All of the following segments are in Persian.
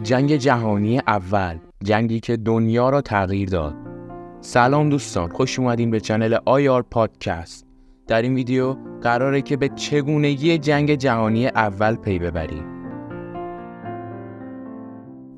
جنگ جهانی اول، جنگی که دنیا را تغییر داد. سلام دوستان، خوش اومدین به چنل آیار پادکست. در این ویدیو قراره که به چگونگی جنگ جهانی اول پی ببریم.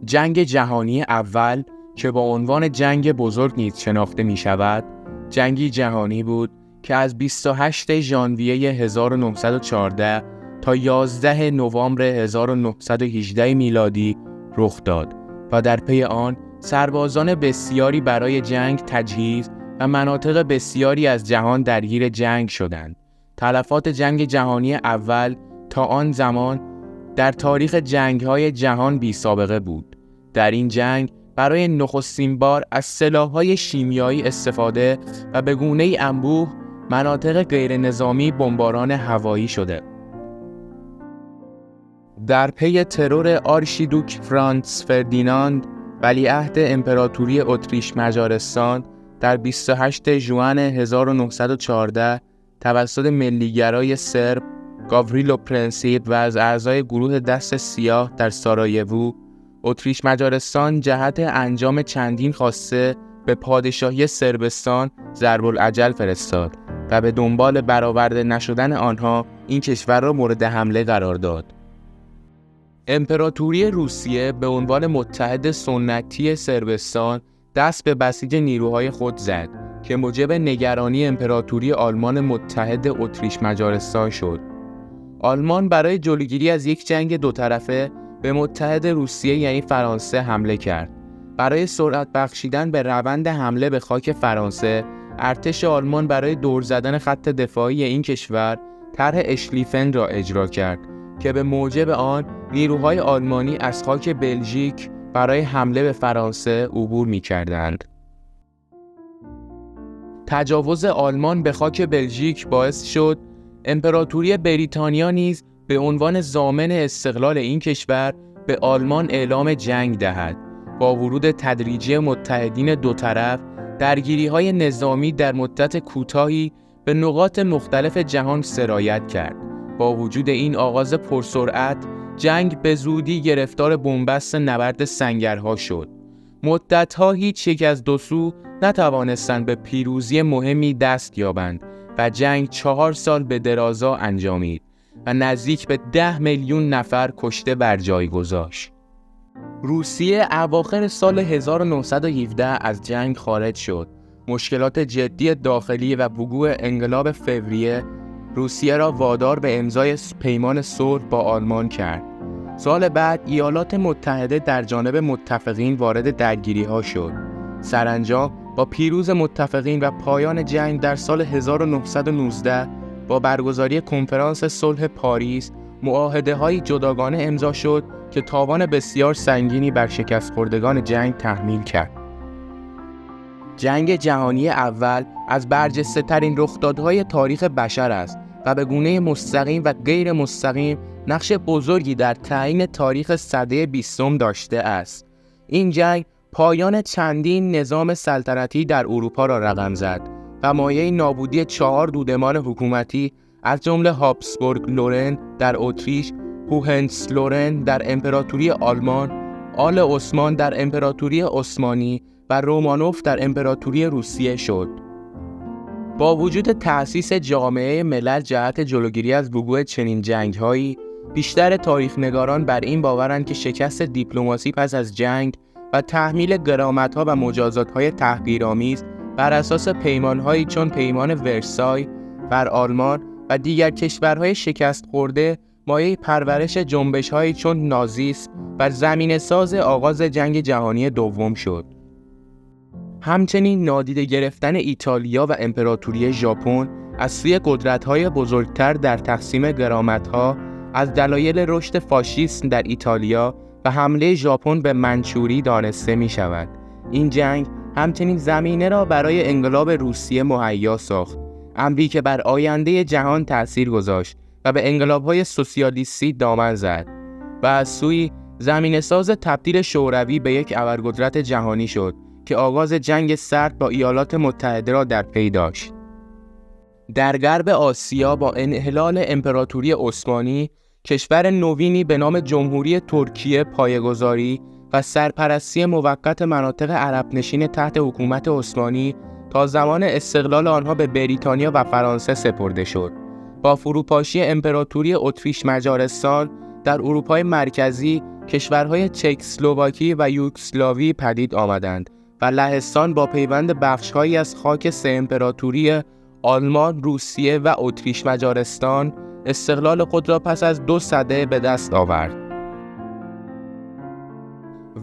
جنگ جهانی اول که با عنوان جنگ بزرگ نیز شناخته می شود، جنگی جهانی بود که از 28 ژانویه 1914 تا 11 نوامبر 1918 میلادی رخ داد و در پی آن سربازان بسیاری برای جنگ تجهیز و مناطق بسیاری از جهان درگیر جنگ شدند. تلفات جنگ جهانی اول تا آن زمان در تاریخ جنگ‌های جهان بی سابقه بود. در این جنگ برای نخستین بار از سلاح‌های شیمیایی استفاده و به گونه‌ای انبوه مناطق غیر نظامی بمباران هوایی شده. در پی ترور آرشیدوک فرانتس فردیناند ولیعهد امپراتوری اتریش مجارستان در 28 ژوئن 1914 توسط ملیگرای سرب گاوریلو پرنسیپ و از اعضای گروه دست سیاه در سارایوو، اتریش مجارستان جهت انجام چندین خواسته به پادشاهی صربستان ضرب الاجل فرستاد و به دنبال برآورده نشدن آنها این کشور را مورد حمله قرار داد. امپراتوری روسیه به عنوان متحد سنتی صربستان دست به بسیج نیروهای خود زد که موجب نگرانی امپراتوری آلمان متحد اتریش مجارستان شد. آلمان برای جلوگیری از یک جنگ دو طرفه به متحد روسیه یعنی فرانسه حمله کرد. برای سرعت بخشیدن به روند حمله به خاک فرانسه، ارتش آلمان برای دور زدن خط دفاعی این کشور طرح اشلیفن را اجرا کرد که به موجب آن نیروهای آلمانی از خاک بلژیک برای حمله به فرانسه عبور می‌کردند. تجاوز آلمان به خاک بلژیک باعث شد امپراتوری بریتانیا نیز به عنوان ضامن استقلال این کشور به آلمان اعلام جنگ دهد. با ورود تدریجی متحدین دو طرف، درگیری‌های نظامی در مدت کوتاهی به نقاط مختلف جهان سرایت کرد. با وجود این آغاز پرسرعت، جنگ به زودی گرفتار بنبست نبرد سنگرها شد. مدت‌ها هیچ یک از دو سو نتوانستند به پیروزی مهمی دست یابند و جنگ 4 سال به درازا انجامید و نزدیک به 10 میلیون نفر کشته بر جای گذاشت. روسیه اواخر سال 1917 از جنگ خارج شد. مشکلات جدی داخلی و وقوع انقلاب فوریه روسیه را وادار به امضای پیمان صلح با آلمان کرد. سال بعد ایالات متحده در جانب متفقین وارد درگیری‌ها شد. سرانجام با پیروز متفقین و پایان جنگ در سال 1919 با برگزاری کنفرانس صلح پاریس معاهده‌های جداگانه امضا شد که تاوان بسیار سنگینی بر شکست خوردگان جنگ تحمیل کرد. جنگ جهانی اول از برجسته‌ترین رخدادهای تاریخ بشر است و به گونه مستقیم و غیر مستقیم نقش بزرگی در تعیین تاریخ سده 20 داشته است. این جنگ پایان چندین نظام سلطنتی در اروپا را رقم زد و مایه نابودی 4 دودمان حکومتی از جمله هابسبورگ لورن در اتریش، هوهنسلورن در امپراتوری آلمان، آل عثمان در امپراتوری عثمانی و رومانوف در امپراتوری روسیه شد. با وجود تأسیس جامعه ملل جهت جلوگیری از وقوع چنین جنگ‌هایی، بیشتر تاریخ‌نگاران بر این باورند که شکست دیپلماسی پس از جنگ و تحمیل غرامت‌ها و مجازات‌های تحقیرآمیز بر اساس پیمان‌هایی چون پیمان ورسای بر آلمان و دیگر کشورهای شکست خورده مایه پرورش جنبش‌هایی چون نازیسم و زمینه‌ساز آغاز جنگ جهانی دوم شد. همچنین نادیده گرفتن ایتالیا و امپراتوری ژاپن از سوی قدرت‌های بزرگتر در تقسیم غرامت‌ها از دلایل رشد فاشیسم در ایتالیا و حمله ژاپن به منچوری دانسته می‌شود. این جنگ همچنین زمینه را برای انقلاب روسیه مهیا ساخت، امری که بر آینده جهان تأثیر گذاشت و به انقلاب‌های سوسیالیستی دامن زد و از سوی زمینه‌ساز تبدیل شوروی به یک ابرقدرت جهانی شد که آغاز جنگ سرد با ایالات متحده را در پی داشت. در غرب آسیا با انحلال امپراتوری عثمانی کشور نوینی به نام جمهوری ترکیه پایه‌گذاری و سرپرستی موقت مناطق عرب نشین تحت حکومت عثمانی تا زمان استقلال آنها به بریتانیا و فرانسه سپرده شد. با فروپاشی امپراتوری اتریش مجارستان در اروپای مرکزی، کشورهای چکسلواکی و یوگسلاوی پدید آمدند و لهستان با پیوند بخش‌هایی از خاک سه امپراتوری آلمان، روسیه و اتریش مجارستان استقلال خود را پس از 2 سده به دست آورد.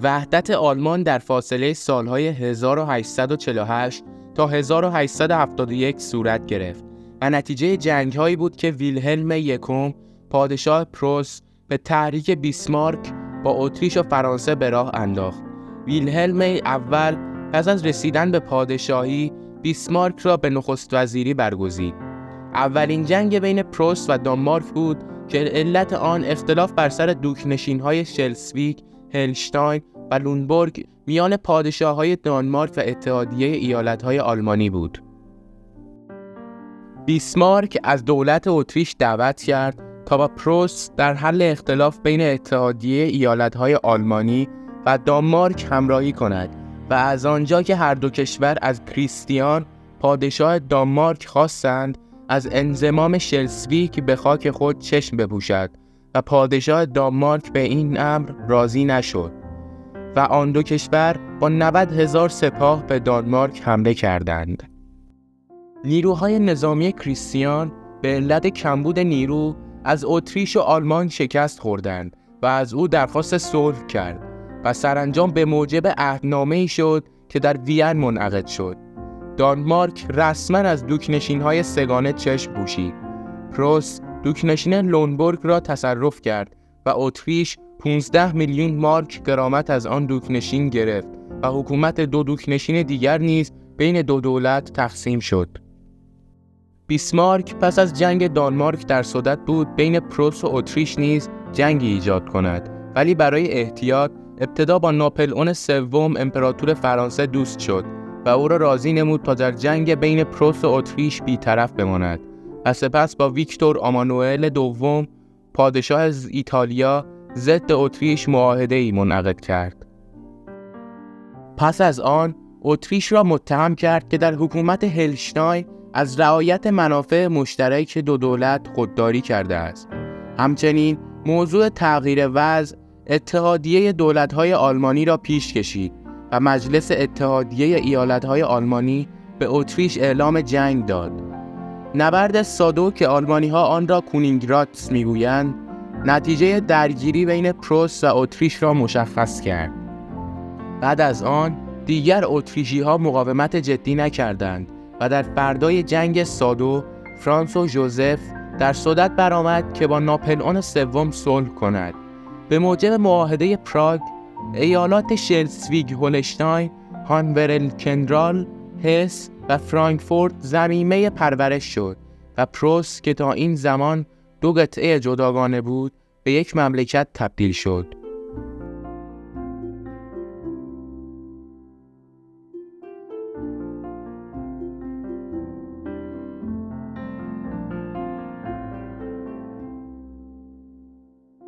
وحدت آلمان در فاصله سالهای 1848 تا 1871 صورت گرفت و نتیجه جنگ‌هایی بود که ویلهلم یکم، پادشاه پروس، به تحریک بیسمارک با اتریش و فرانسه به راه انداخت. ویلهلم اول پس از رسیدن به پادشاهی، بیسمارک را به نخست وزیری برگزید. اولین جنگ بین پروس و دانمارک بود که علت آن اختلاف بر سر دوک‌نشین‌های شلسویک، هلشتاین و لونبورگ میان پادشاه‌های دانمارک و اتحادیه ایالت‌های آلمانی بود. بیسمارک از دولت اتریش دعوت کرد تا با پروس در حل اختلاف بین اتحادیه ایالت‌های آلمانی و دانمارک همراهی کند و از آنجا که هر دو کشور از کریستیان پادشاه دانمارک خواستند از انضمام شلسویک به خاک خود چشم بپوشد و پادشاه دانمارک به این امر راضی نشد و آن دو کشور با 90,000 سپاه به دانمارک حمله کردند. نیروهای نظامی کریستیان به علت کمبود نیرو از اتریش و آلمان شکست خوردند و از او درخواست صلح کرد و سرانجام به موجب عهدنامه‌ای شد که در وین منعقد شد. دانمارک رسما از دوک‌نشین‌های سگانه چشم پوشید. پروس دوک‌نشین لونبورگ را تصرف کرد و اتریش 15 میلیون مارک غرامت از آن دوک‌نشین گرفت و حکومت دو دوک‌نشین دیگر نیز بین دو دولت تقسیم شد. بیسمارک پس از جنگ دانمارک در صدد بود بین پروس و اتریش نیز جنگی ایجاد کند، ولی برای احتیاط ابتدا با ناپلئون سوم امپراتور فرانسه دوست شد و او را راضی نمود تا در جنگ بین پروس و اتریش بی‌طرف بماند و سپس با ویکتور امانوئل دوم پادشاه از ایتالیا ضد اتریش معاهده‌ای منعقد کرد. پس از آن اتریش را متهم کرد که در حکومت هلشتاین از رعایت منافع مشترک دو دولت خودداری کرده است. همچنین موضوع تغییر وضع اتحادیه دولت‌های آلمانی را پیش کشید و مجلس اتحادیه ایالت‌های آلمانی به اتریش اعلام جنگ داد. نبرد سادو که آلمانی‌ها آن را کونینگرادس می‌گویند، نتیجه درگیری بین پروس و اتریش را مشخص کرد. بعد از آن دیگر اتریشی‌ها مقاومت جدی نکردند و در فردای جنگ سادو فرانس و ژوزف در صدد برآمد که با ناپلئون سوم صلح کند. به موجب معاهده پراگ، ایالات شلزویگ هولشتاین، هانورلکندرال، هس و فرانکفورت ضمیمه پرورش شد و پروس که تا این زمان 2 قطعه جداگانه بود به یک مملکت تبدیل شد.